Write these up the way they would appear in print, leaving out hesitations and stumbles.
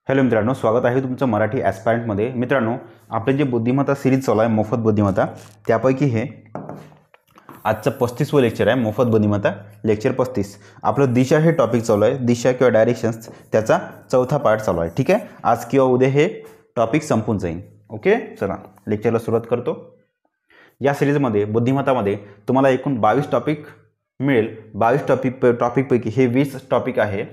Hello मित्रांनो, स्वागत आहे तुमचं मराठी ॲस्पायरंटमध्ये. मित्रांनो, आपले जे बुद्धिमत्ता सिरीज चालू आहे मोफत बुद्धिमत्ता, त्यापैकी हे आजचं 35वं लेक्चर आहे. मोफत बुद्धिमत्ता लेक्चर 35. आपलं दिशा हे टॉपिक चालू आहे. दिशा किंवा डायरेक्शन्स त्याचा चौथा पार्ट चालू आहे. ठीक आहे, आज किंवा उद्या हे टॉपिक संपून जाईल. ओके, चला लेक्चरला सुरुवात करतो. या सिरीजमध्ये बुद्धिमत्तामध्ये तुम्हाला एकूण 22 टॉपिक मिळेल. 22 टॉपिकपैकी हे 20 टॉपिक आहे.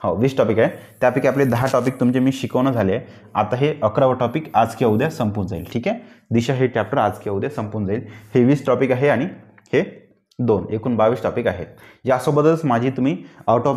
20 टॉपिक आहे. त्यापैकी आपले 10 टॉपिक तुमचे मी शिकवणं झाले. आता हे 11वं टॉपिक आज किंवा उद्या संपून जाईल. ठीक आहे, दिशा हे चॅप्टर आज किंवा उद्या संपून जाईल. हे 20 टॉपिक आहे आणि हे 2 एकूण 22 टॉपिक आहेत. यासोबतच माझी तुम्ही आउट ऑफ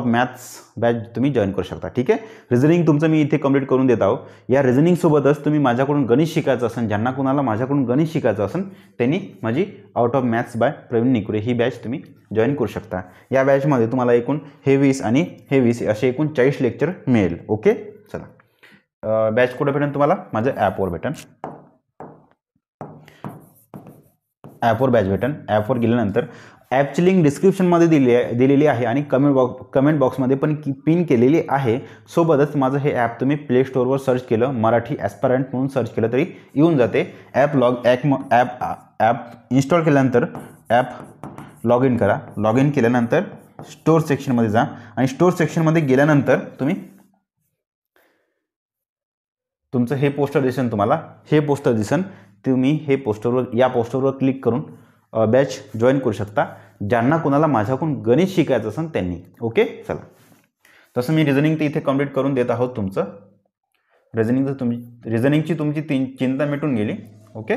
मॅथ्स बॅच तुम्ही जॉईन करू शकता. ठीक आहे, रिझनिंग तुमचं मी इथे कंप्लीट करून देत आहो. या रिझनिंगसोबतच तुम्ही माझ्याकडून गणित शिकायचं असेल, ज्यांना कोणाला माझ्याकडून गणित शिकायचं असेल त्यांनी माझी out of maths by Praveen Nikure ही बॅच तुम्ही जॉईन करू शकता. या बॅचमध्ये तुम्हाला एकूण हे 20 आणि हे 20 असे एकूण 40 लेक्चर मिळेल. ओके, चला बॅच कुठे भेटेल तुम्हाला? माझं ॲपवर भेटेल. ॲपवर बॅच भेटेल. ॲपवर गेल्यानंतर ॲपची लिंक डिस्क्रिप्शनमध्ये दिलेली आहे आणि कमेंट बॉक्समध्ये पण पिन केलेली आहे. सोबतच माझं हे ॲप तुम्ही प्ले स्टोअरवर सर्च केलं, मराठी ॲस्पायरंट म्हणून सर्च केलं तरी येऊन जाते. ॲप इन्स्टॉल केल्यानंतर ॲप लॉग इन करा. लॉग इन केल्यानंतर स्टोअर सेक्शनमध्ये जा आणि स्टोअर सेक्शनमध्ये गेल्यानंतर तुमचं हे पोस्टर दिसेल. तुम्हाला हे पोस्टर दिसेल. तुम्ही हे या पोस्टरवर क्लिक करून बॅच जॉईन करू शकता, ज्यांना कोणाला माझ्याकडून गणित शिकायचं असेल त्यांनी. ओके, चला तसं मी रिझनिंग तर इथे कंप्लीट करून देत आहोत. तुमचं रिझनिंगची तुमची चिंता मिटून गेली. ओके,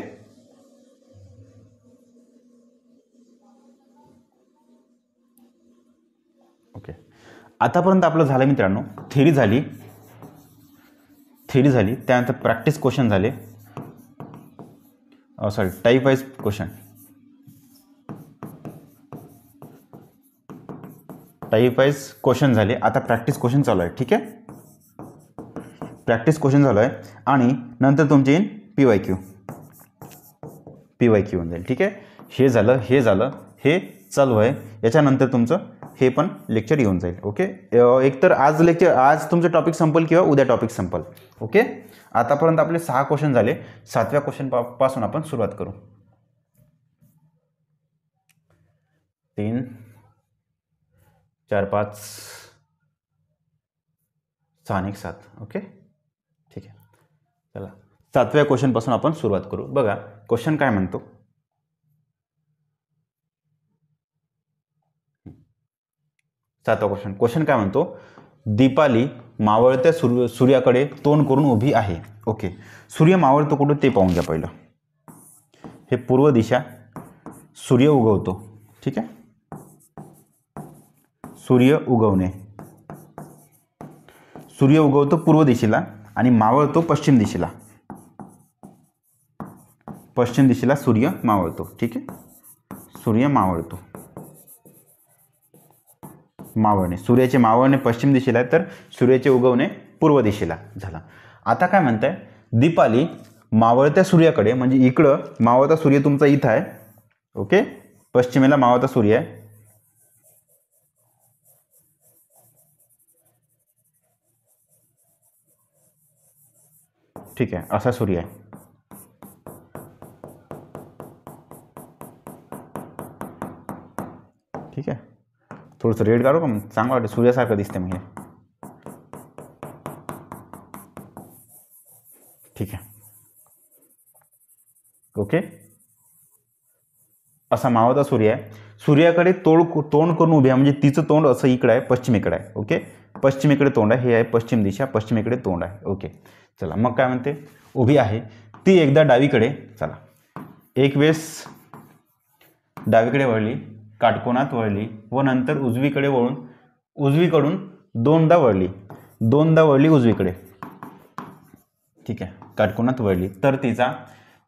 ओके आतापर्यंत आपलं झालं मित्रांनो. थेरी झाली, त्यानंतर प्रॅक्टिस क्वेश्चन झाले, टाईप वाईज क्वेश्चन. झाले. आता प्रॅक्टिस क्वेश्चन चालू आहे. ठीक आहे, प्रॅक्टिस क्वेश्चन चालू आहे आणि नंतर तुमचे येईल PYQ होऊन जाईल. ठीक आहे, हे झालं, हे चालू आहे. याच्यानंतर तुमचं हे पण लेक्चर येऊन जाईल. ओके, एकतर आज तुमचं टॉपिक संपल किंवा उद्या टॉपिक संपल. ओके, आतापर्यंत आपले 6 क्वेश्चन झाले. 7व्या क्वेश्चन पासून आपण सुरुवात करू. 3 4 5 6 आणि 7. ओके, ठीक आहे, चला 7व्या क्वेश्चन पासून आपण सुरुवात करू. बघा क्वेश्चन काय म्हणतो. 7वा क्वेश्चन काय म्हणतो. दीपाली मावळत्या सूर्याकडे तोंड करून उभी आहे. ओके, सूर्य मावळतो कुठं ते पाहून घ्या पहिलं. हे पूर्व दिशा, सूर्य उगवतो. ठीक आहे, सूर्य उगवतो पूर्व दिशेला आणि मावळतो पश्चिम दिशेला. सूर्य मावळतो. ठीक आहे, सूर्य मावळतो. सूर्याचे मावळणे पश्चिम दिशेला आहे, तर सूर्याचे उगवणे पूर्व दिशेला झाला. आता काय म्हणताय, दीपाली मावळत्या सूर्याकडे, म्हणजे इकडं मावळता सूर्य तुमचा इथं आहे. ओके, पश्चिमेला मावळता सूर्य आहे. ठीक आहे, असा सूर्य आहे. ठीक आहे, थोडंसं रेड काढू का, चांगलं वाटतं, सूर्यासारखं दिसते मग हे. ठीक आहे, ओके, असा मावळता सूर्य आहे. सूर्याकडे तोंड करून उभी आहे, म्हणजे तिचं तोंड असं इकडे आहे, पश्चिमेकडे आहे. ओके, पश्चिमेकडे तोंड आहे. हे आहे पश्चिम दिशा, पश्चिमेकडे तोंड आहे. ओके, चला मग काय म्हणते, उभी आहे ती एकदा डावीकडे. चला, एक वेळेस डावीकडे वळली, काटकोनात वळली व नंतर उजवीकडून दोनदा वळली उजवीकडे. ठीक आहे, काटकोनात वळली तर तिचा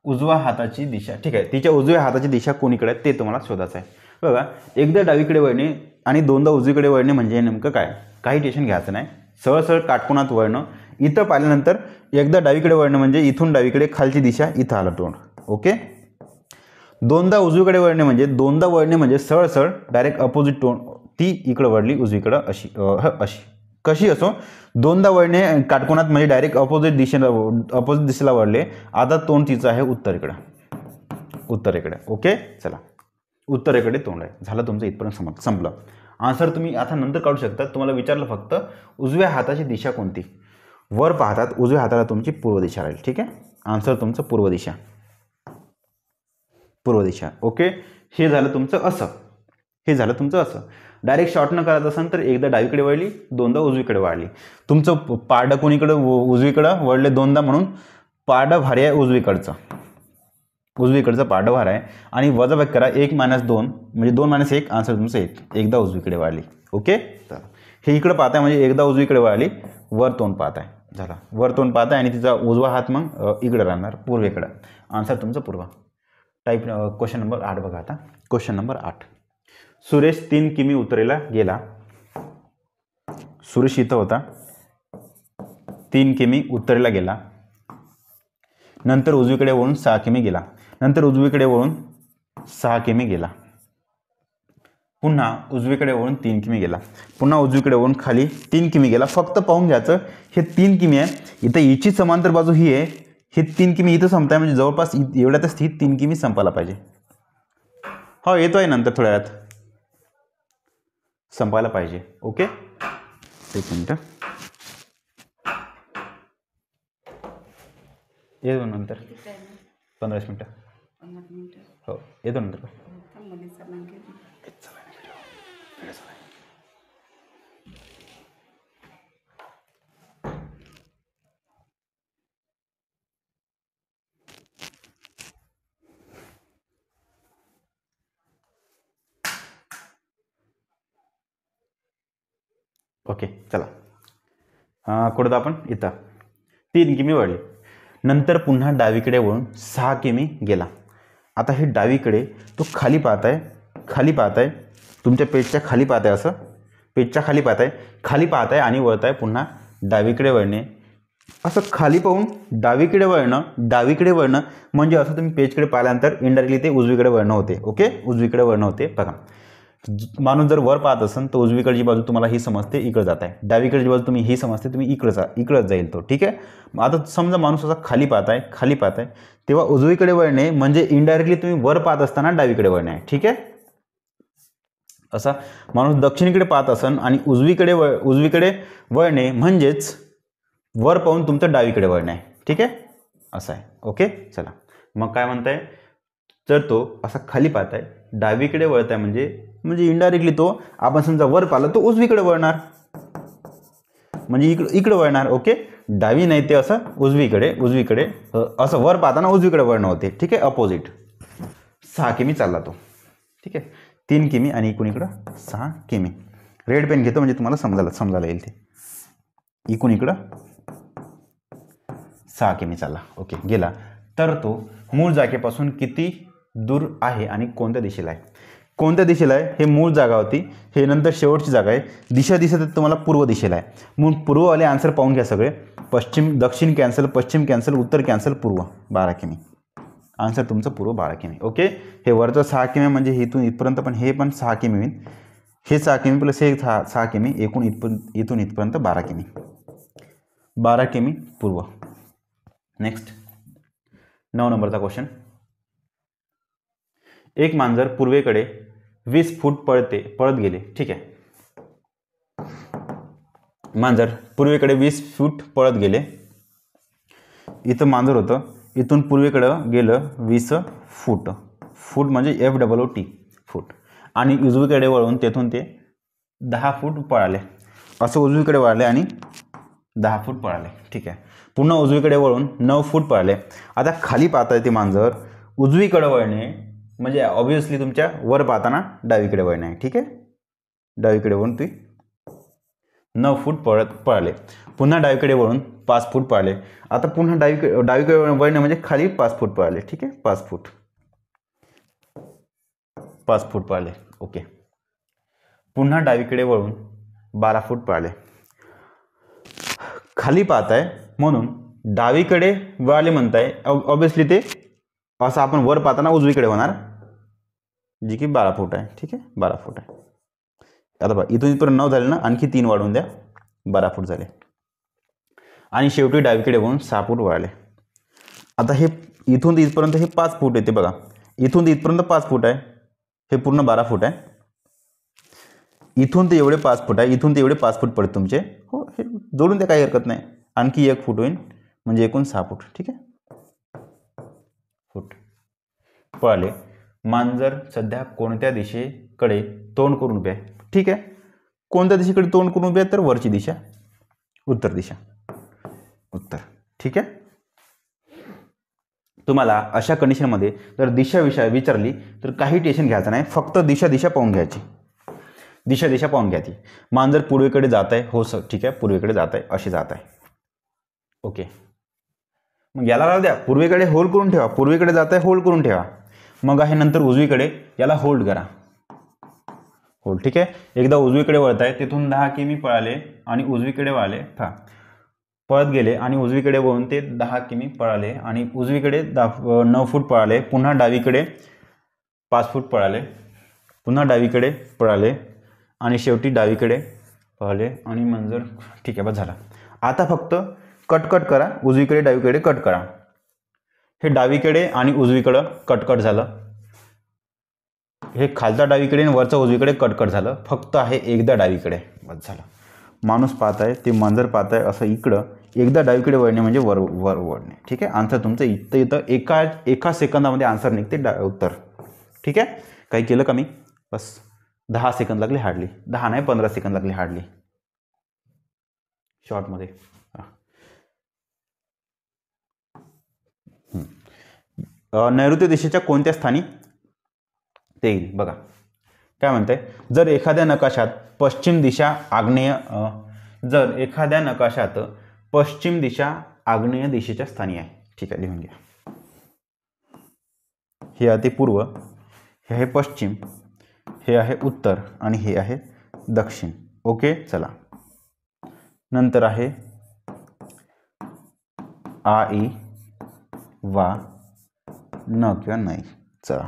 उजव्या हाताची दिशा. ठीक आहे, तिच्या उजव्या हाताची दिशा कोणीकडे आहे ते तुम्हाला शोधायचं आहे. बघा, एकदा डावीकडे वळणे आणि दोनदा उजवीकडे वळणे म्हणजे नेमकं काय, काही टेन्शन घ्यायचं नाही. सरळ काटकोनात वळणं. इथं पाहिल्यानंतर एकदा डावीकडे वळणं म्हणजे इथून डावीकडे खालची दिशा, इथं आलं तोंड. ओके, दोनदा उजवीकडे वळणे म्हणजे सरळ डायरेक्ट अपोजिट तोंड, ती इकडं वळली उजवीकडं, अशी. कशी असो दोनदा वळणे काटकोनात म्हणजे डायरेक्ट अपोजिट दिशेला वळले. आता तोंड तिचं आहे उत्तरेकडे. ओके चला, उत्तरेकडे तोंड आहे. झालं तुमचं इथपर्यंत संपलं. आन्सर तुम्ही आता नंतर काढू शकता. तुम्हाला विचारलं फक्त उजव्या हाताची दिशा कोणती. वर पाहतात उजव्या हाताला तुमची पूर्व दिशा राहील. ठीक आहे, आन्सर तुमचं पूर्व दिशा. ओके, हे झालं तुमचं असं. डायरेक्ट शॉर्ट न करायचं असेल तर एकदा डावीकडे वळली, दोनदा उजवीकडे वळली. तुमचं पारडं कोणीकडे उजवीकडं वळले दोनदा, म्हणून पारडं भारी आहे उजवीकडचं पारडं भार आहे. आणि वजाबाकी करा 1 - 2 म्हणजे 2 - 1, आन्सर तुमचं 1. एकदा उजवीकडे वळली. ओके, तर हे इकडं पाहताय म्हणजे एकदा उजवीकडे वळली, वर तोंड पाहताय. झाला, वर तोंड पाहताय आणि तिचा उजवा हात मग इकडे राहणार पूर्वेकडं. आन्सर तुमचं पूर्व. टाईप क्वेश्चन नंबर 8 बघा आता. Question number 8. सुरेश 3 किमी उत्तरेला गेला. सुरेश इथं होता, 3 किमी उत्तरेला गेला. नंतर उजवीकडे वळून 6 किमी गेला. नंतर उजवीकडे वळून 6 किमी गेला. पुन्हा उजवीकडे वळून 3 किमी गेला. पुन्हा उजवीकडे वळून खाली 3 किमी गेला. फक्त पाहून घ्यायचं हे 3 किमी आहे. इथं हिची समांतर बाजू ही आहे. हे 3 किमी इथं संपताय म्हणजे जवळपास एवढ्यातच ही 3 किमी संपायला पाहिजे. हो, येतोय नंतर थोड्या वेळात संपायला पाहिजे. Okay, 1 minute. येतो नंतर 15 मिनिटं. हो, येतो नंतर. ओके चला, कुठं आपण इथं 3 किमी वळले. नंतर पुन्हा डावीकडे वळून 6 किमी गेला. आता हे डावीकडे तो खाली पाहताय तुमच्या पेजच्या खाली पाहताय, असं पेजच्या खाली पाहताय आणि वळताय. पुन्हा डावीकडे वळणे, असं खाली पाहून डावीकडे वळणं म्हणजे असं तुम्ही पेजकडे पाहिल्यानंतर इनडायरेक्टली ते उजवीकडे वळणं होते. ओके, उजवीकडे वळणं होते. बघा, माणूस जर वर पाहत असेल तर उजवीकडची बाजू तुम्हाला ही समजते इकडे जात आहे, डावीकडची बाजू तुम्ही ही समजते तुम्ही इकडंच जाईल तो. ठीक आहे, आता समजा माणूस असा खाली पाहताय तेव्हा उजवीकडे वळणे म्हणजे इनडायरेक्टली तुम्ही वर पाहत असताना डावीकडे वळणे आहे. ठीक आहे, असा माणूस दक्षिणेकडे पाहत असेल आणि उजवीकडे वळणे म्हणजेच वर पाहून तुमचं डावीकडे वळणे आहे. ठीक आहे, असं आहे. ओके चला, मग काय म्हणताय, जर तो असा खाली पाहताय डावीकडे वळताय म्हणजे इनडायरेक्टली तो आपण समजा वर पाहिलं तो उजवीकडे वळणार म्हणजे इकडे वळणार. ओके, डावी नाही ते असं उजवीकडे असं वर पाहताना उजवीकडे वळणं होते. ठीक आहे, अपोजिट. 6 किमी चालला तो. ठीक आहे, 3 किमी आणि इकडून इकडं 6 किमी. रेड पेन घेतो म्हणजे तुम्हाला समजायला येईल. ते इकडून इकडं 6 किमी चालला. ओके, गेला. तर तो मूळ जागेपासून किती दूर आहे आणि कोणत्या दिशेला आहे. हे मूळ जागा होती, हे नंतर शेवटची जागा आहे. दिशा दिसत तुम्हाला पूर्व दिशेला आहे. मग पूर्ववाले आन्सर पाहून घ्या सगळे. दक्षिण कॅन्सल, पश्चिम कॅन्सल, उत्तर कॅन्सल, पूर्व 12 किमी. आन्सर तुमचं पूर्व 12 किमी. ओके, हे वरचं 6 किमी म्हणजे इथून इथपर्यंत पण हे पण 6 किमी होईल. हे 6 किमी प्लस हे 6 किमी एकूण इथून इथपर्यंत 12 किमी. 12 किमी पूर्व. नेक्स्ट 9 नंबरचा क्वेश्चन. एक मांजर पूर्वेकडे 20 फूट पळत गेले. ठीक आहे, मांजर पूर्वेकडे 20 फूट पळत गेले. इथं मांजर होतं, इथून पूर्वेकडं गेलं 20 फूट. फूट म्हणजे FOOT फूट. आणि उजवीकडे वळून तेथून ते 10 फूट पळाले. असं उजवीकडे वळले आणि 10 फूट पळाले. ठीक आहे, पुन्हा उजवीकडे वळून 9 फूट पळाले. आता खाली पाहताय ते मांजर उजवीकडे वळणे म्हणजे ऑब्व्हियसली तुमच्या वर पाहताना डावीकडे वळणे आहे. ठीक आहे, डावीकडे वळून ते 9 फूट पळाले. पुन्हा डावीकडे वळून 5 फूट पळाले. आता पुन्हा डावीकडे वळणे म्हणजे खाली 5 फूट पळाले. ठीक आहे, 5 फूट पळाले. ओके, पुन्हा डावीकडे वळून 12 फूट पळाले. खाली पाहताय म्हणून डावीकडे वळाले म्हणताय, ऑब्व्हियसली ते असं आपण वर पाहताना उजवीकडे होणार, जी की 12 फूट आहे. ठीक आहे, 12 फूट आहे. आता बघा इथून इथपर्यंत 9 झाले ना, आणखी 3 वाढवून द्या. 12 फूट झाले आणि शेवटी डावीकडे वळून 6 फूट वळाले. आता हे इथून इथपर्यंत हे 5 फूट येते बघा, इथून इथपर्यंत 5 फूट आहे, हे पूर्ण 12 फूट आहे. इथून ते एवढे 5 फूट आहे, इथून ते एवढे 5 फूट पडते तुमचे. हो, हे जोडून ते काही हरकत नाही. आणखी 1 फूट होईल म्हणजे एकूण 6 फूट. ठीक आहे, फूट पळाले. मांजर सध्या कोणत्या दिशेकडे तोंड करून उभे आहे? ठीक आहे, कोणत्या दिशेकडे तोंड करून उभे आहे? तर वरची दिशा, उत्तर दिशा, उत्तर. ठीक आहे, तुम्हाला अशा कंडिशनमध्ये जर दिशा विचारली तर काही टेन्शन घ्यायचं नाही, फक्त दिशा पाहून घ्यायची, दिशा पाहून घ्यायची. मांजर पूर्वेकडे जात आहे, हो सर ठीक आहे, पूर्वेकडे जात आहे, अशी जात आहे. ओके, मग याला राहू द्या, पूर्वेकडे होल्ड करून ठेवा, पूर्वेकडे जात आहे होल्ड करून ठेवा. मग आहे नंतर उजवीकडे, याला होल्ड करा, होल्ड. ठीक आहे, एकदा उजवीकडे वळत आहे, तिथून 10 किमी पळाले आणि उजवीकडे वळाले, पळत गेले आणि उजवीकडे वळून ते 10 किमी पळाले आणि उजवीकडे 9 फूट पळाले, पुन्हा डावीकडे 5 फूट पळाले, पुन्हा डावीकडे पळाले आणि शेवटी डावीकडे पळाले आणि मांजर. ठीक आहे, बस झाला. आता फक्त कट करा, उजवीकडे डावीकडे कट करा. हे डावीकडे आणि उजवीकडं कट झालं, हे खालचा डावीकडे आणि वरचा उजवीकडे कट झालं. फक्त आहे एकदा डावीकडे, बस झालं. माणूस पाहत आहे, ते मांजर पाहत आहे, असं इकडं एकदा डावीकडे वळणे म्हणजे वर वळणे. ठीक आहे, आन्सर तुमचं इथं एका सेकंदामध्ये आन्सर निघते, उत्तर. ठीक आहे, काही केलं का मी? बस 10 सेकंद लागले हार्डली, 10 नाही 15 सेकंद लागले हार्डली, शॉर्टमध्ये. नैऋत्य दिशेच्या कोणत्या स्थानी ते येईल? बघा काय म्हणते, जर एखाद्या नकाशात पश्चिम दिशा आग्नेय दिशेच्या स्थानी आहे. ठीक आहे, लिहून घ्या. हे आहे पूर्व, हे आहे पश्चिम, हे आहे उत्तर आणि हे आहे दक्षिण. ओके, चला. नंतर आहे आ ई वा न किंवा नाही. चला,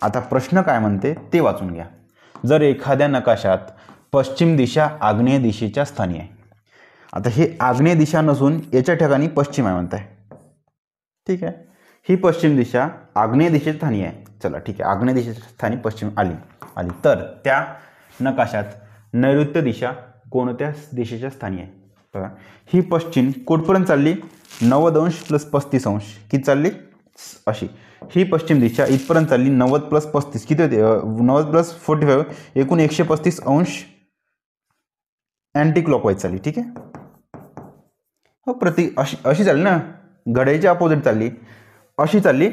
आता प्रश्न काय म्हणते ते वाचून घ्या. जर एखाद्या नकाशात पश्चिम दिशा आग्नेय दिशेच्या स्थानी आहे. आता हे आग्नेय दिशा नसून याच्या ठिकाणी पश्चिम आहे म्हणताय. ठीक आहे, ही पश्चिम दिशा आग्नेय दिशेच्या स्थानी आहे. चला ठीक आहे, आग्नेय दिशेच्या स्थानी पश्चिम आली. तर त्या नकाशात नैऋत्य दिशा कोणत्या दिशेच्या स्थानी आहे? बघा, ही पश्चिम कुठपर्यंत चालली? 90 अंश प्लस 35 अंश. किती चालली? अशी. ही पश्चिम दिशा इथपर्यंत चालली, 90 प्लस 35 किती होते? 90 प्लस 45, एकूण 135 अंश अँटी क्लॉकवाईज चालली. ठीक आहे, हो, अशी चालली ना, घड्याळीच्या अपोजिट चालली, अशी चालली,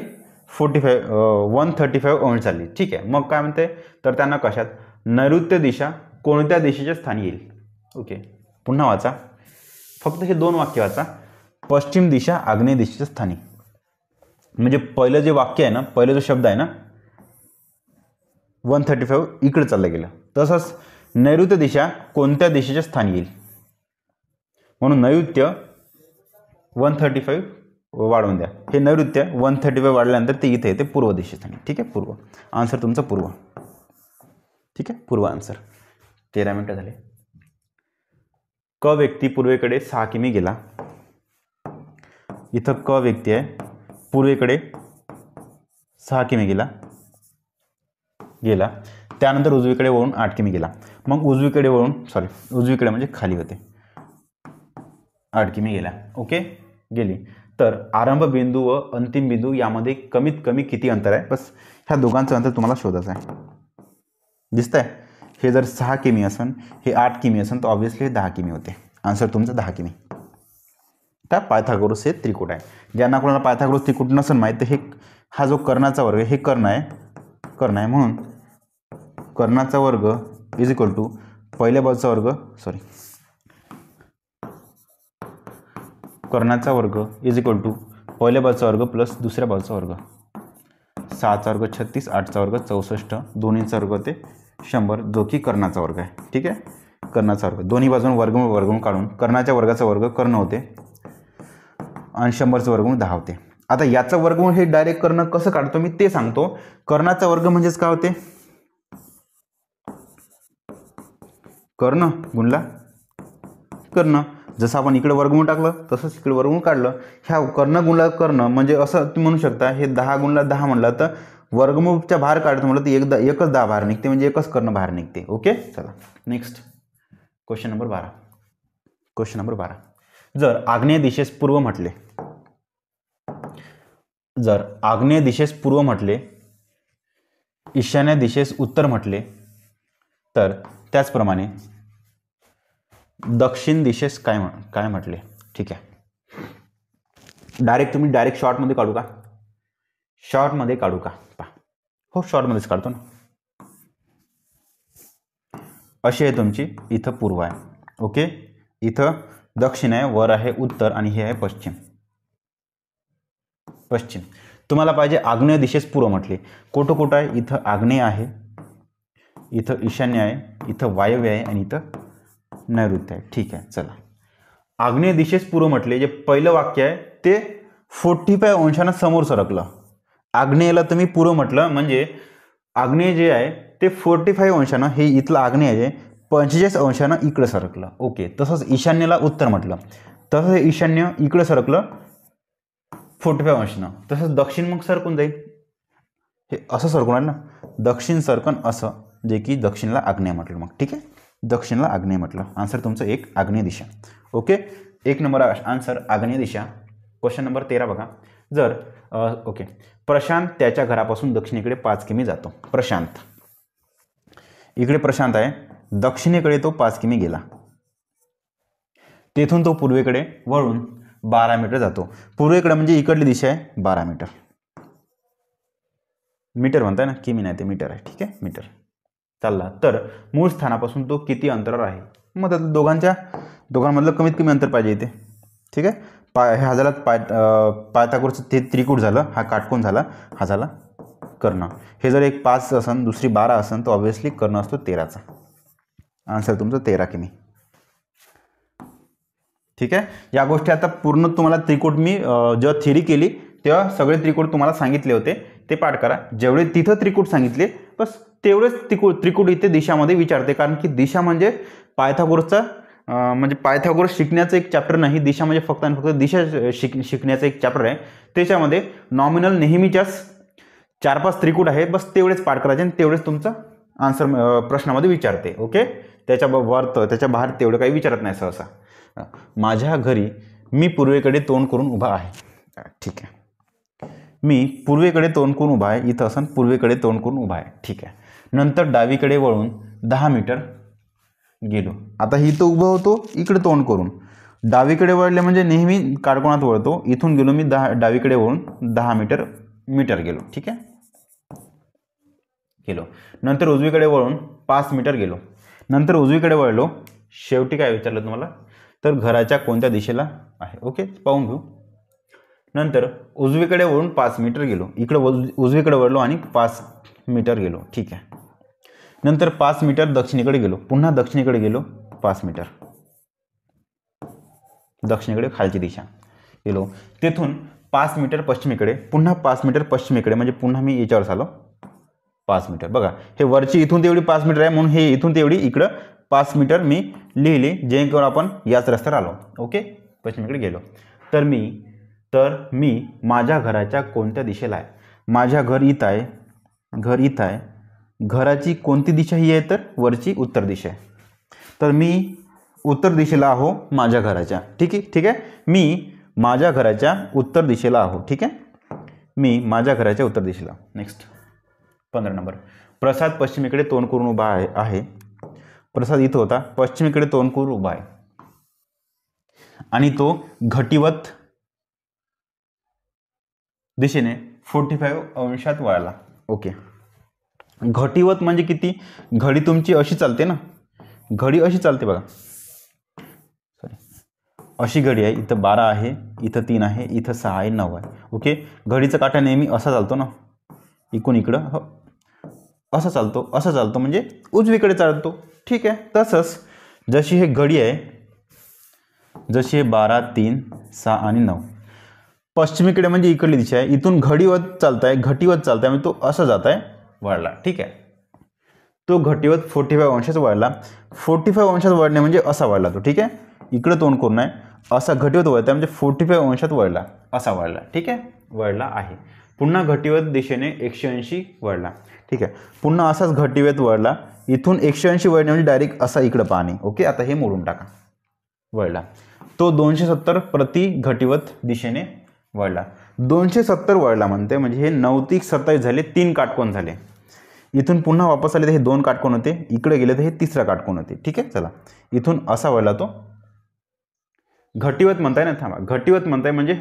135 अंश चालली. ठीक आहे, मग काय म्हणते, तर त्या नकाशात नैऋत्य दिशा कोणत्या दिशेच्या स्थानी येईल? ओके, पुन्हा वाचा, फक्त हे 2 वाक्य वाचा. पश्चिम दिशा आग्नेय दिशेच्या स्थानी, म्हणजे पहिलं जे वाक्य आहे ना, पहिला जो शब्द आहे ना, 135 इकडे चाललं गेलं. तसंच नैऋत्य दिशा कोणत्या दिशेच्या स्थानी येईल, म्हणून नैऋत्य 135 वाढवून द्या. हे नैऋत्य 135 वाढल्यानंतर ते इथे येते पूर्व दिशेस्थानी. ठीक आहे, पूर्व. आन्सर तुमचा पूर्व. ठीक आहे, पूर्व आन्सर. 13 मिनिटं झाले. क व्यक्ती पूर्वेकडे 6 किमी गेला. इथं क व्यक्ती आहे, पूर्वेकडे 6 किमी गेला, त्यानंतर उजवीकडे वळून 8 किमी गेला. मग उजवीकडे म्हणजे खाली होते, 8 किमी गेला. ओके, गेली. तर आरंभ बिंदू व अंतिम बिंदू यामध्ये कमीत कमी किती अंतर आहे? बस ह्या दोघांचं अंतर तुम्हाला शोधायचं आहे. दिसतंय, हे जर 6 किमी असेल, हे 8 किमी असेल, तर ऑब्व्हियसली हे 10 किमी होते. आन्सर तुमचं 10 किमी. त्या पायथागोरस हे त्रिकूट आहे. ज्यांना कोणाला पायथागोरस त्रिकूट नसेल माहीत, तर हा जो कर्णाचा वर्ग, हे कर्ण आहे, म्हणून कर्णाचा वर्ग इज इक्वल टू पहिल्या बाजूचा वर्ग, कर्णाचा वर्ग इज इक्वल टू पहिल्या बाजूचा वर्ग प्लस दुसऱ्या बाजूचा वर्ग. 6चा वर्ग 36, 8चा वर्ग 64, दोन्हीचा वर्ग होते 100, जो की कर्णाचा वर्ग आहे. ठीक आहे, कर्णाचा वर्ग. दोन्ही बाजून वर्गमूळ काढून कर्णाच्या वर्गाचा वर्ग कर्ण होते आणि 100चं वर्गमूळ 10 होते. आता याचं वर्गमूळ हे डायरेक्ट कर्ण कसं काढतो मी ते सांगतो. कर्णाचा वर्ग म्हणजेच काय होते? कर्ण गुणला कर्ण. जसं आपण इकडे वर्गमूळ टाकलं तसंच इकडे वर्गमूळ काढलं. ह्या कर्ण गुणला कर्ण म्हणजे असं तुम्ही म्हणू शकता, हे 10 गुणला 10 म्हणलं तर वर्गमूळच्या बाहेर काढतो म्हटलं तर एकच 10 बाहेर निघते, म्हणजे एकच कर्ण बाहेर निघते. ओके, चला next question number 12. Question number 12. जर आग्नेय दिशेस पूर्व म्हटले, जर आग्नेय दिशेस पूर्व म्हटले, ईशान्य दिशेस उत्तर म्हटले, तर त्याचप्रमाणे दक्षिण दिशेस काय म्हटले. ठीक आहे, डायरेक्ट शॉर्टमध्ये काढू का? शॉर्टमध्ये काढू का? हो, शॉर्टमध्येच काढतो ना. अशी आहे तुमची, इथं पूर्व आहे. ओके, इथं दक्षिण आहे, वर आहे उत्तर आणि हे आहे पश्चिम. पश्चिम तुम्हाला पाहिजे आग्नेय दिशेस पूर्व म्हटले. कुठं कुठं आहे? इथं आग्नेय आहे, इथं ईशान्य आहे, इथं वायव्य आहे आणि इथं नैऋत्य आहे. ठीक आहे, चला आग्नेय दिशेस पूर्व म्हटले. जे पहिलं वाक्य आहे ते 45 अंशानं समोर सरकलं. आग्नेयला तुम्ही पूर्व म्हटलं म्हणजे आग्नेय जे आहे ते 45 अंशानं, हे इथलं आग्नेय आहे 45 अंशानं इकडं सरकलं. ओके, तसंच ईशान्यला उत्तर म्हटलं, तसंच ईशान्य इकडं सरकलं 45 अंशानं. तसंच दक्षिण मग सरकून जाईल, हे असं सरकून आहे ना, दक्षिण सरकन असं, जे की दक्षिणला आग्नेय म्हटलं. मग ठीक आहे, दक्षिणला आग्नेय म्हटलं. आन्सर तुमचं एक आग्नेय दिशा. ओके, 1 नंबर आन्सर आग्नेय दिशा. क्वेश्चन नंबर 13 बघा. जर ओके, प्रशांत त्याच्या घरापासून दक्षिणेकडे 5 किमी जातो. प्रशांत, इकडे प्रशांत आहे, दक्षिणेकडे तो 5 किमी गेला. तेथून तो पूर्वेकडे वळून 12 मीटर जातो. पूर्वेकडे म्हणजे इकडली दिशा आहे 12 मीटर. मीटर म्हणताय ना, किमी नाही ते मीटर आहे. ठीक आहे, मीटर चालला. तर मूळ स्थानापासून तो किती अंतरावर आहे? मग दोघांमधलं कमीत कमी अंतर पाहिजे इथे. ठीक आहे, हा झाला पायथागोरसचं ते त्रिकूट झालं, हा काटकोन झाला, हा झाला कर्ण. हे जर एक 5 असन, दुसरी 12 असन, तर ऑब्व्हियसली कर्ण असतो 13चा. आन्सर तुमचं 13 किमी. ठीक आहे, या गोष्टी आता पूर्ण तुम्हाला त्रिकूट मी जेव्हा थिअरी केली तेव्हा सगळे त्रिकूट तुम्हाला सांगितले होते, ते पाठ करा. जेवढे तिथं त्रिकूट सांगितले बस तेवढेच त्रिकूट इथे दिशामध्ये विचारते. कारण की दिशा म्हणजे पायथागोरसचा म्हणजे पायथागोरस शिकण्याचं एक चॅप्टर नाही, दिशा म्हणजे फक्त आणि फक्त दिशा शिकण्याचं एक चॅप्टर आहे. त्याच्यामध्ये नॉमिनल नेहमीच्याच 4-5 त्रिकूट आहे, बस तेवढेच पाठ करायचे आणि तेवढेच तुमचं आन्सर प्रश्नामध्ये विचारते. ओके, त्याच्या बाहेर तेवढं काही विचारत नाही सहसा. माझ्या घरी मी पूर्वेकडे तोंड करून उभा आहे. ठीक आहे, मी पूर्वेकडे तोंड करून उभा आहे, इथं असं पूर्वेकडे तोंड करून उभा आहे. ठीक आहे, नंतर डावीकडे वळून 10 मीटर गेलो. आता इथं उभं होतो इकडे तोंड करून, डावीकडे वळले म्हणजे नेहमी काटकोनात वळतो. इथून गेलो मी डावीकडे वळून 10 मीटर गेलो. ठीक आहे, गेलो. नंतर उजवीकडे वळून 5 मीटर गेलो. नंतर उजवीकडे वळलो. शेवटी काय विचारलं तुम्हाला, तर घराच्या कोणत्या दिशेला आहे. ओके, पाहून घेऊ. नंतर उजवीकडे वळून 5 मीटर गेलो. इकडे उजवीकडे वळलो आणि 5 मीटर गेलो. ठीक आहे, नंतर 5 मीटर दक्षिणेकडे गेलो. पुन्हा दक्षिणेकडे गेलो 5 मीटर, दक्षिणेकडे खालची दिशा गेलो. तेथून 5 मीटर पश्चिमेकडे, पुन्हा 5 मीटर पश्चिमेकडे, म्हणजे पुन्हा मी याच्यावर आलो 5 मीटर. बघा, हे वरची इथून तेवढी 5 मीटर आहे म्हणून हे इथून तेवढी इकडं 5 मीटर मी लिहिली, जेणेकरून आपण याच रस्त्यावर आलो. ओके, पश्चिमेकडे गेलो. तर मी माझ्या घराच्या कोणत्या दिशेला आहे? माझ्या घर इथं आहे, घर इथं आहे. घराची कोणती दिशा ही आहे, तर वरची उत्तर दिशा आहे. तर मी उत्तर दिशेला आहो माझ्या घराच्या. ठीक आहे, मी माझ्या घराच्या उत्तर दिशेला आहो. ठीक आहे, मी माझ्या घराच्या उत्तर दिशेला. Next 15 number. प्रसाद पश्चिमेकडे तोंड करून उभा आहे. प्रसाद इथं होता, पश्चिमेकडे तोंड करून उभा आहे आणि तो घटिवत दिशेने 45 अंशात वळला. ओके, घटिवत म्हणजे किती? घडी तुमची अशी चालते ना, घडी अशी चालते बघा, सॉरी अशी घडी आहे. इथं 12 आहे, इथं 3 आहे, इथं 6 आहे, 9 आहे. ओके, घडीचा काटा नेहमी असा चालतो ना, इकडून इकडं असं चालतो म्हणजे उजवीकडे चालतो. ठीक आहे, तसंच जशी हे घडी आहे, जशी हे 12, 3, 6 आणि 9 पश्चिमेकडे म्हणजे इकडली दिशा आहे. इथून घटिवत चालताय म्हणजे तो असं जात आहे वळला. ठीक आहे, तो घटिवत 45 अंशात वळला. 45 अंशात वळणे म्हणजे असा वळला तो. ठीक आहे, इकडे तोंड करून आहे, असा घटिवत वळता म्हणजे 45 अंशात वळला, असा वळला, ठीक आहे, वळला आहे. पुन्हा घटिवत दिशेने 180 वळला, ठीक आहे. पुन्हा असाच घटिवत वळला, इथून 180 वळणे म्हणजे डायरेक्ट असा इकडं पाहणे. ओके, आता हे मोडून टाका. वळला तो 270 प्रति घटिवत दिशेने वळला. 270 वळला म्हणते म्हणजे हे 9 × 27 झाले, 3 काटकोन झाले. इथून पुन्हा वापस आले तर हे 2 काटकोन होते, इकडे गेले तर हे तिसरा काटकोन होते, ठीक आहे. चला, इथून असा वळला तो घटिवत म्हणताय ना, थांबा, घटिवत म्हणताय म्हणजे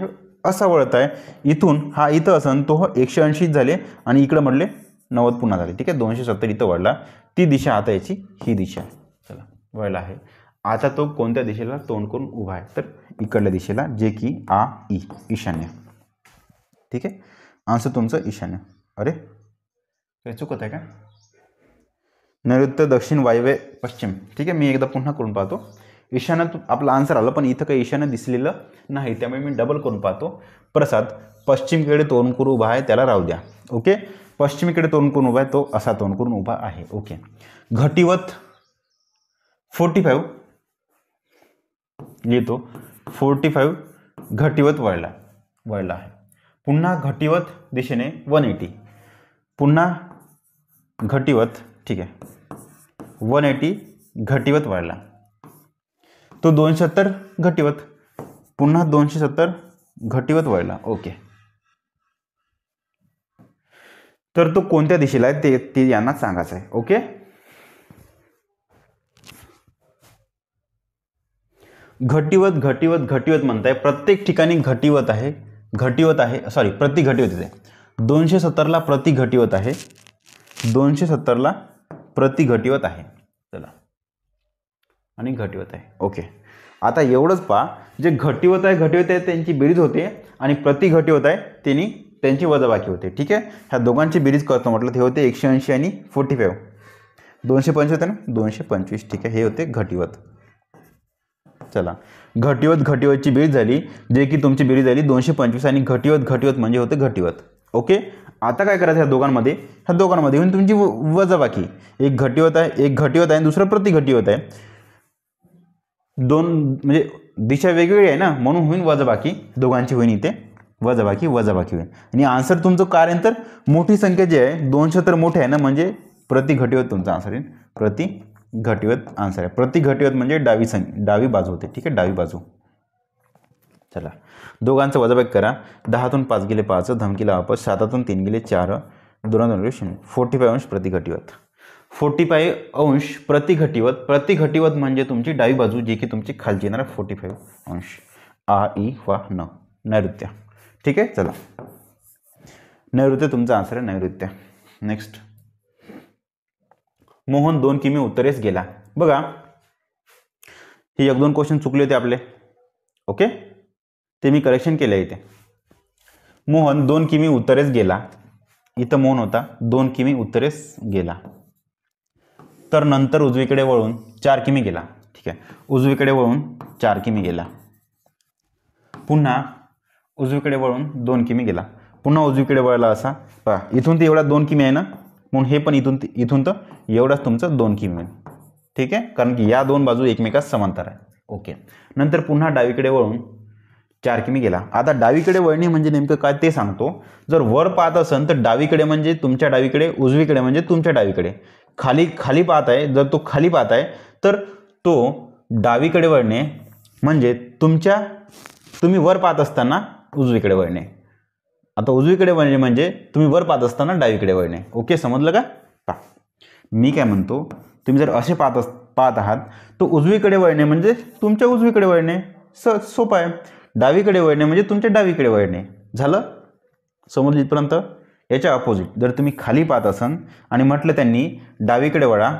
असा वळत आहे, इथून हा इथं असन तो 180 झाले आणि इकडे म्हटले 90 पुन्हा झाले, ठीक आहे. 270 इथं वळला, ती दिशा आता याची ही दिशा. चला, वळला आहे. आता तो कोणत्या दिशेला तोंड करून उभा आहे, तर इकडल्या दिशेला, जे की ईशान्य, ठीक आहे. आन्सर तुमचं ईशान्य. अरे काय चुकत आहे का? नैऋत्य, दक्षिण, वायव्य, पश्चिम, ठीक आहे. मी एकदा पुन्हा करून पाहतो. ईशान्य आपला आन्सर आला, पण इथं काही ईशान्य दिसलेलं नाही, त्यामुळे मी डबल करून पाहतो. प्रसाद पश्चिमेकडे तोंड करून उभा आहे, त्याला राहू द्या. ओके, पश्चिमेकडे तोंड करून उभा आहे, तो असा तोंड करून उभा आहे. ओके, घटिवत 45 लिहितो, 45 घटिवत वळला आहे. पुन्हा घटिवत दिशेने 180, पुन्हा घटिवत, ठीक आहे, 180 घटिवत वळला. तो 270 घटिवत, पुन्हा 270 घटिवत वळला. ओके, तर तो कोणत्या दिशेला आहे ते यांना सांगायचं आहे. ओके, घटिवत घटिवत घटिवत म्हणताय, प्रत्येक ठिकाणी घटिवत आहे, सॉरी, प्रति घटिवत आहे. 270ला प्रति घटिवत आहे, 270ला प्रति घटिवत आहे. चला, आणि घटिवत आहे. ओके, आता एवढंच पहा, जे घटिवत आहे त्यांची बेरीज होते आणि प्रति घटिवत आहे त्यांची वजाबाकी होते, ठीक आहे. ह्या दोघांची बेरीज करतो म्हटलं, ते होते 180 आणि 45, 225 होते ना, 225, ठीक आहे. हे होते घटिवत. चला, घटिवतची बेरीज झाली, जे की तुमची बेरीज झाली 225 आणि घटिवत म्हणजे होते घटिवत. ओके, आता काय करायचं, ह्या दोघांमध्ये येऊन तुमची वजाबाकी, एक घटिवत आहे आणि दुसरं प्रति घटिवत आहे, दोन म्हणजे दिशा वेगवेगळी आहे ना, म्हणून होईल वजाबाकी, दोघांची होईल इथे वजाबाकी होईल. आणि आन्सर तुमचं कारण तर मोठी संख्या जी आहे 200 तर मोठे आहे ना, म्हणजे प्रति घटिवत तुमचा आन्सर येईल, प्रति घटिवत आन्सर आहे. प्रति घटिवत म्हणजे डावी बाजू होते, ठीक आहे, डावी बाजू. चला, दोघांचं वजाबाकी करा. 10तून 5 गेले 5, धमकीला वापस, 7तून 3 गेले 4, 2 0, 45 अंश प्रति घटिवत. 45 अंश प्रति घटिवत म्हणजे तुमची डावी बाजू, जी की तुमची खालची येणार 45 अंश. नैऋत्य, ठीक आहे. चला, नैऋत्य तुमचा आन्सर आहे, नैऋत्य. नेक्स्ट, मोहन 2 किमी उत्तरेस गेला. बघा, हे 1-2 क्वेश्चन चुकले होते आपले. ओके, ते मी करेक्शन केले इथे. मोहन 2 किमी उत्तरेस गेला, इथं मोहन होता, 2 किमी उत्तरेस गेला, तर नंतर उजवीकडे वळून 4 किमी गेला, ठीक आहे. उजवीकडे वळून 4 किमी गेला, पुन्हा उजवीकडे वळून 2 किमी गेला, पुन्हा उजवीकडे वळला, असा पहा. इथून ते एवढा 2 किमी आहे ना, म्हणून हे पण इथून तर एवढाच तुमचं 2 किमी, ठीक आहे, कारण की या दोन बाजू एकमेकास समांतर आहे. ओके, नंतर पुन्हा डावीकडे वळून 4 किमी गेला. आता डावीकडे वळणे म्हणजे नेमकं काय ते सांगतो. जर वर पाहत असेल तर डावीकडे म्हणजे तुमच्या डावीकडे, उजवीकडे म्हणजे तुमच्या डावीकडे. खाली पाहत आहे, जर तो खाली पाहत आहे तर तो डावीकडे वळणे म्हणजे तुम्ही वर पाहत असताना उजवीकडे वळणे. आता उजवीकडे वळणे म्हणजे तुम्ही वर पाहत असताना डावीकडे वळणे. ओके, समजलं का? पहा, मी काय म्हणतो, तुम्ही जर असे पाहत आहात तर उजवीकडे वळणे म्हणजे तुमच्या उजवीकडे वळणे, सोपं आहे. डावीकडे वळणे म्हणजे तुमच्या डावीकडे वळणे. झालं, समजलं इथपर्यंत? याच्या अपोजिट, जर तुम्ही खाली पाहत असाल आणि म्हटलं त्यांनी डावीकडे वळा,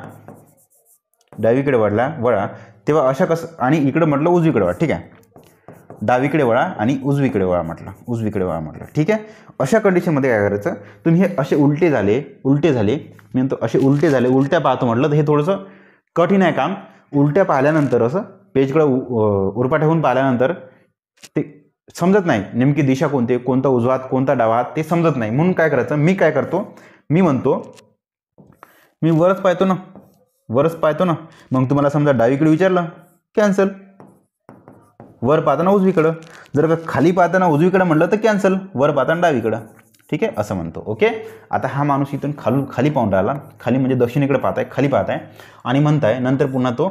वळा, तेव्हा अशा कसं, आणि इकडे म्हटलं उजवीकडे वळा, ठीक आहे. डावीकडे वळा आणि उजवीकडे वळा म्हटलं, ठीक आहे. अशा कंडिशनमध्ये काय करायचं, तुम्ही हे असे उलटे झाले, मी म्हणतो असे उलटे झाले, उलट्या पाहतो म्हटलं तर हे थोडंसं कठीण आहे काम. उलट्या पाहिल्यानंतर असं पेजकडे उरपा ठेवून पाहिल्यानंतर ते समजत नाही नेमकी दिशा कोणती, कोणता उजवा हात कोणता डावा हात ते समजत नाही. म्हणून काय करायचं, मी काय करतो, मी म्हणतो मी वरच पाहतो ना, मग तुम्हाला समजा डावीकडे विचारलं, कॅन्सल. वर पाहताना उजवीकडं, जर का खाली पाहताना उजवीकडं म्हटलं तर कॅन्सल, वर पाहताना डावीकडं. ठीक आहे, असं म्हणतो. ओके, आता हा माणूस इथून खाली पाहून राहिला, खाली म्हणजे दक्षिणेकडे पाहत आहे, खाली पाहत आहे आणि म्हणताय, नंतर पुन्हा तो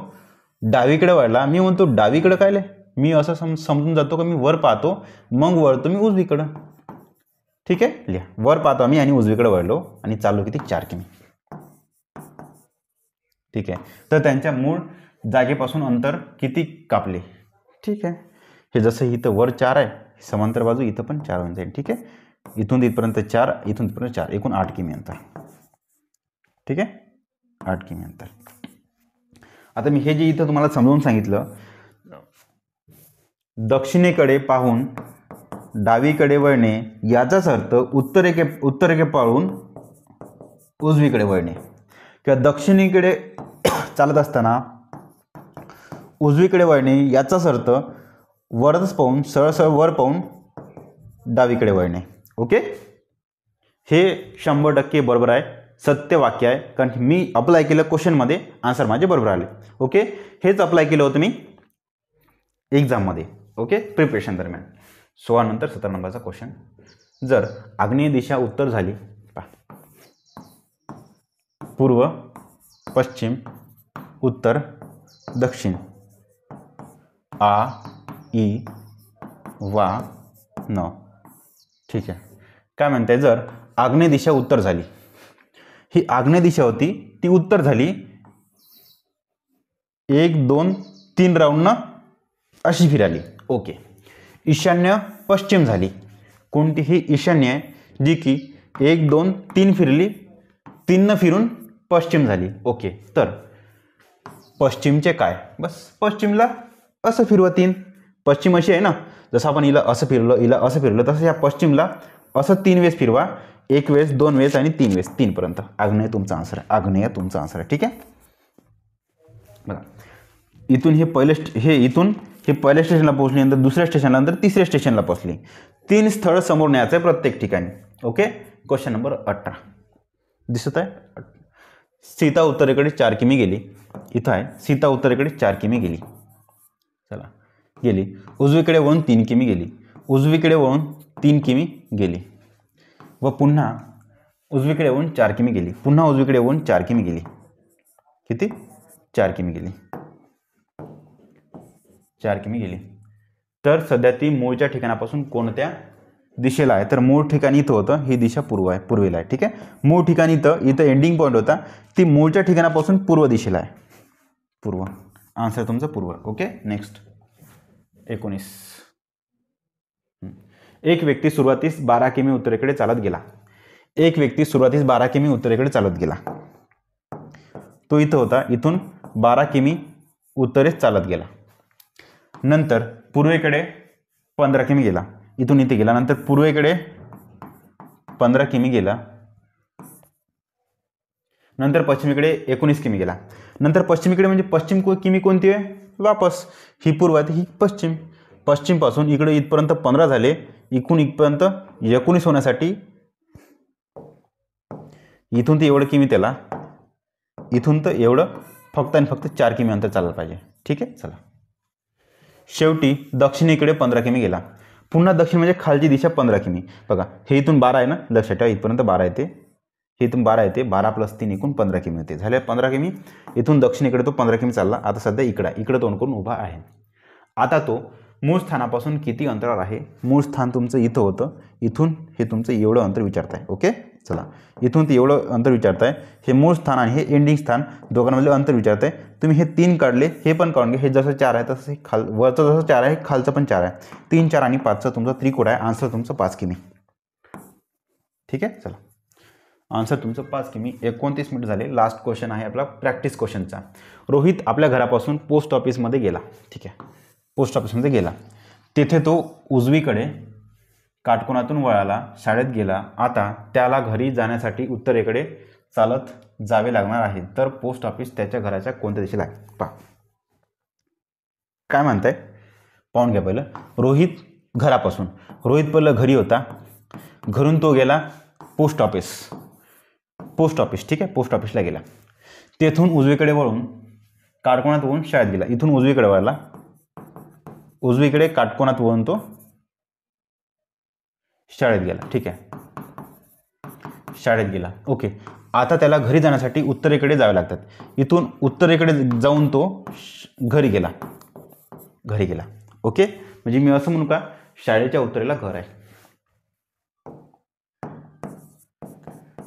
डावीकडे वळला. मी म्हणतो डावीकडे कायले, मी असं समजून जातो की मी वर पाहतो मग वळतो मी उजवीकडं. ठीक आहे, लिहा, वर पाहतो आम्ही आणि उजवीकडे वळलो आणि चाललो किती 4 किमी. ठीक आहे, तर त्यांच्या मूळ जागेपासून अंतर किती कापले. ठीक आहे, हे जसं इथं वर 4 आहे, समांतर बाजू इथं पण 4 होऊन जाईल. ठीक आहे, इथून इथपर्यंत 4, इथून इथपर्यंत 4, एकूण 8 किमी अंतर. ठीक आहे, 8 किमी अंतर. आता मी हे जे इथं तुम्हाला समजावून सांगितलं, दक्षिणेकडे पाहून डावीकडे वळणे याचाच अर्थ उत्तरेकडे पाहून उजवीकडे वळणे, किंवा दक्षिणेकडे चालत असताना उजवीकडे वळणे याचाच अर्थ वरच पाहून सरळ वर पाहून डावीकडे वळणे. ओके, हे 100% बरोबर आहे, सत्य वाक्य आहे, कारण मी अप्लाय केलं क्वेश्चनमध्ये, आन्सर माझे बरोबर आले. ओके, हेच अप्लाय केलं होतं मी एक्झाममध्ये. ओके, प्रिपरेशन दरम्यान 16 नंतर 17 नंबरचा क्वेश्चन. जर आग्नेय दिशा उत्तर झाली, पूर्व, पश्चिम, उत्तर, दक्षिण, आ, ई, वा, न. ठीक आहे, काय म्हणते, जर आग्नेय दिशा उत्तर झाली, ही आग्नेय दिशा होती ती उत्तर झाली, 1 2 3 राऊंडनं अशी फिराली. ओके, ईशान्य पश्चिम झाली, कोणतीही ईशान्य आहे जी की 1 2 3 फिरली, 3 फिरून पश्चिम झाली. ओके, तर पश्चिमचे काय, बस पश्चिमला असं फिरवा 3. पश्चिम अशी आहे ना, जसं आपण हिला असं फिरलं, हिला असं फिरलं, तसं या पश्चिमला असं 3 वेळेस फिरवा, 1 वेळेस, 2 वेळेस आणि 3 वेळेस, 3 पर्यंत. आग्नेय तुमचा आन्सर आहे, आग्नेय तुमचा आन्सर आहे. ठीक आहे, बघा, इथून हे पहिल्या स्टेशनला पोहोचल्यानंतर दुसऱ्या स्टेशनला, नंतर तिसऱ्या स्टेशनला पोहोचली. 3 स्थळ समोर न्यायचं आहे प्रत्येक ठिकाणी. ओके, क्वेश्चन नंबर 18 दिसत आहे. सीता उत्तरेकडे 4 किमी गेली, इथं आहे सीता उत्तरेकडे 4 किमी गेली. चला, गेली, उजवीकडे वळून 3 किमी गेली, उजवीकडे वळून 3 किमी गेली, व पुन्हा उजवीकडे वळून 4 किमी गेली, पुन्हा उजवीकडे वळून 4 किमी गेली. किती, 4 किमी गेली, 4 किमी गेली. तर सध्या ती मूळच्या ठिकाणापासून कोणत्या दिशेला आहे, तर मूळ ठिकाणी इथं होतं, ही दिशा पूर्वेला आहे. ठीक आहे, मूळ ठिकाणी इथं एंडिंग पॉईंट होता, ती मूळच्या ठिकाणापासून पूर्व दिशेला आहे, पूर्व. आन्सर तुमचं पूर्व. Okay, next 19. एक व्यक्ती सुरुवातीस 12 किमी उत्तरेकडे चालत गेला. एक व्यक्ती सुरुवातीस 12 किमी उत्तरेकडे चालत गेला, तो इथं होता, इथून 12 किमी उत्तरेस चालत गेला. नंतर पूर्वेकडे 15 किमी गेला, इथून इथे गेला, नंतर पूर्वेकडे 15 किमी गेला, नंतर पश्चिमेकडे 19 किमी गेला. नंतर पश्चिमेकडे म्हणजे पश्चिम किमी कोणती आहे, वापस ही पूर्व आहे, ही पश्चिम. पश्चिमपासून इकडे इथपर्यंत 15 झाले, इकडून इथपर्यंत 19 होण्यासाठी इथून ते एवढं किमी, त्याला इथून तर एवढं फक्त आणि फक्त 4 किमी अंतर चाललं पाहिजे. ठीक आहे, चला, शेवटी दक्षिणेकडे 15 किमी गेला. पुन्हा दक्षिण म्हणजे खालची दिशा 15 किमी. बघा, हे इथून 12 आहे ना, लक्षात ठेवा, इथपर्यंत 12 येते, हे इथून 12 येते, 12 + 3 एकूण 15 किमी होते, झाले 15 किमी. इथून दक्षिणेकडे तो 15 किमी चालला, आता सध्या इकडे तोंड करून उभा आहे. आता तो मूळ स्थानापासून किती अंतरावर आहे, मूळ स्थान तुमचं इथं होतं, इथून हे तुमचं एवढं अंतर विचारताय. ओके, चला, इथून ते एवढं अंतर विचारताय, हे मूळ स्थान आणि हे एंडिंग स्थान दोघांमधले अंतर विचारताय. तुम्ही हे 3 काढले, हे पण काढून घ्या, हे जसं 4 आहे तसं वरचं जसं 4 आहे, खालचं पण 4 आहे, 3 4 आणि 5चं तुमचा त्रिकोण आहे. आन्सर तुमचं 5 किमी. ठीक आहे, चला, आन्सर तुमचं 5 किमी. 29 मिनिट झाले. लास्ट क्वेश्चन आहे आपला प्रॅक्टिस क्वेश्चनचा. रोहित आपल्या घरापासून पोस्ट ऑफिसमध्ये गेला. ठीक आहे, पोस्ट ऑफिसमध्ये गेला, तेथे तो उजवीकडे काटकोनातून वळाला, शाळेत गेला. आता त्याला घरी जाण्यासाठी उत्तरेकडे चालत जावे लागणार आहे, तर पोस्ट ऑफिस त्याच्या घराच्या कोणत्या दिशेला आहे, पहा. काय म्हणताय, पाहून घ्या. पहिलं रोहित पहिलं घरी होता, घरून तो गेला पोस्ट ऑफिस. ठीक आहे, पोस्ट ऑफिसला गेला, तेथून उजवीकडे वळून काटकोनात वळून शाळेत गेला, इथून उजवीकडे वळला, उजवीकडे काटकोनात वळून तो शाळेत गेला. ठीक आहे, शाळेत गेला. ओके, आता त्याला घरी जाण्यासाठी उत्तरेकडे जावे लागतात. इथून उत्तरेकडे जाऊन तो घरी गेला. घरी गेला. ओके, म्हणजे मी असं म्हणू का, शाळेच्या उत्तरेला घर आहे.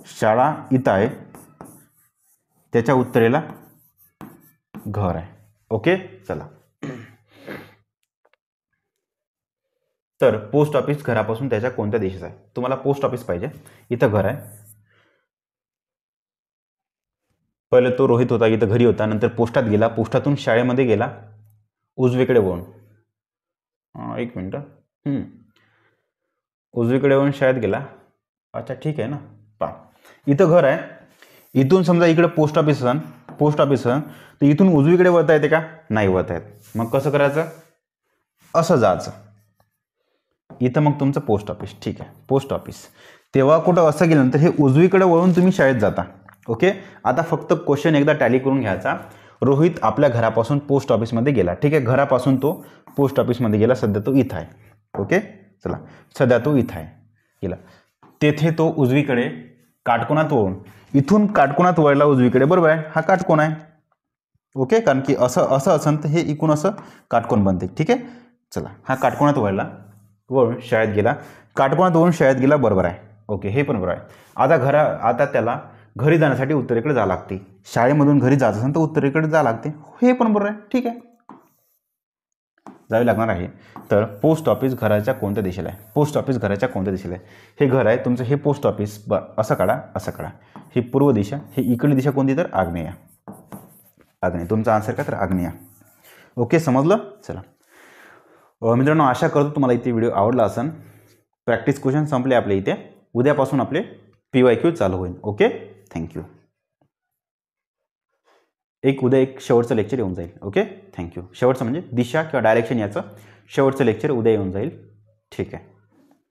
शाळा इथं आहे, त्याच्या उत्तरेला घर आहे. ओके, चला. तर पोस्ट ऑफिस घरापासून त्याच्या कोणत्या देशात आहे? तुम्हाला पोस्ट ऑफिस पाहिजे. इथं घर आहे. पहिले तो रोहित होता, इथं घरी होता. नंतर पोस्टात गेला, पोस्टातून शाळेमध्ये गेला, उजवीकडे वळून. एक मिनटं. उजवीकडे वळून शाळेत गेला. अच्छा, ठीक आहे ना. पहा, इथं घर आहे. इथून समजा इकडे पोस्ट ऑफिस असन तर इथून उजवीकडे वळता येते का? नाही वळता येत. मग कसं करायचं? असं जायचं. इथं मग तुमचं पोस्ट ऑफिस. ठीक आहे, पोस्ट ऑफिस. तेव्हा कुठं असं गेल्यानंतर हे उजवीकडे वळून तुम्ही शाळेत जाता. ओके, आता फक्त क्वेश्चन एकदा टॅली करून घ्यायचा. रोहित आपल्या घरापासून पोस्ट ऑफिसमध्ये गेला. ठीक आहे, घरापासून तो पोस्ट ऑफिसमध्ये गेला. सध्या तो इथं आहे. ओके, चला, सध्या तो इथं आहे गेला. तेथे तो उजवीकडे काटकोनात वळून, इथून काटकोनात वळला उजवीकडे. बरोबर आहे, हा काटकोन आहे. ओके, कारण की असं असन तर हे इकून असं काटकोन बनते. ठीक आहे, चला, हा काटकोनात वळला, वळून शाळेत गेला. काटकोनात वळून शाळेत गेला. बरोबर आहे. ओके, हे पण बरोबर आहे. आता त्याला घरी जाण्यासाठी उत्तरेकडे जावं लागते. शाळेमधून घरी जायचं असेल तर उत्तरेकडे जावं लागते. हे पण बरोबर आहे. ठीक आहे, जावे लागणार आहे. तर पोस्ट ऑफिस घराच्या कोणत्या दिशेला आहे? पोस्ट ऑफिस घराच्या कोणत्या दिशेला आहे? हे घर आहे तुमचं, हे पोस्ट ऑफिस. असं काढा, असं काढा. ही पूर्व दिशा, ही इकडली दिशा कोणती? तर आग्नेय. आग्नेय. तुमचा आन्सर काय? तर आग्नेय. ओके, समजलं? चला मित्रांनो, आशा करतो तुम्हाला इथे व्हिडिओ आवडला असेल. प्रॅक्टिस क्वेश्चन संपले आपले इथे. उद्यापासून आपले PYQ चालू होईल. Okay, thank you. उद्या एक शेवटचं लेक्चर येऊन जाईल. Okay, thank you. शेवटचं म्हणजे दिशा किंवा डायरेक्शन, याचं शेवटचं लेक्चर उद्या येऊन जाईल. ठीक आहे.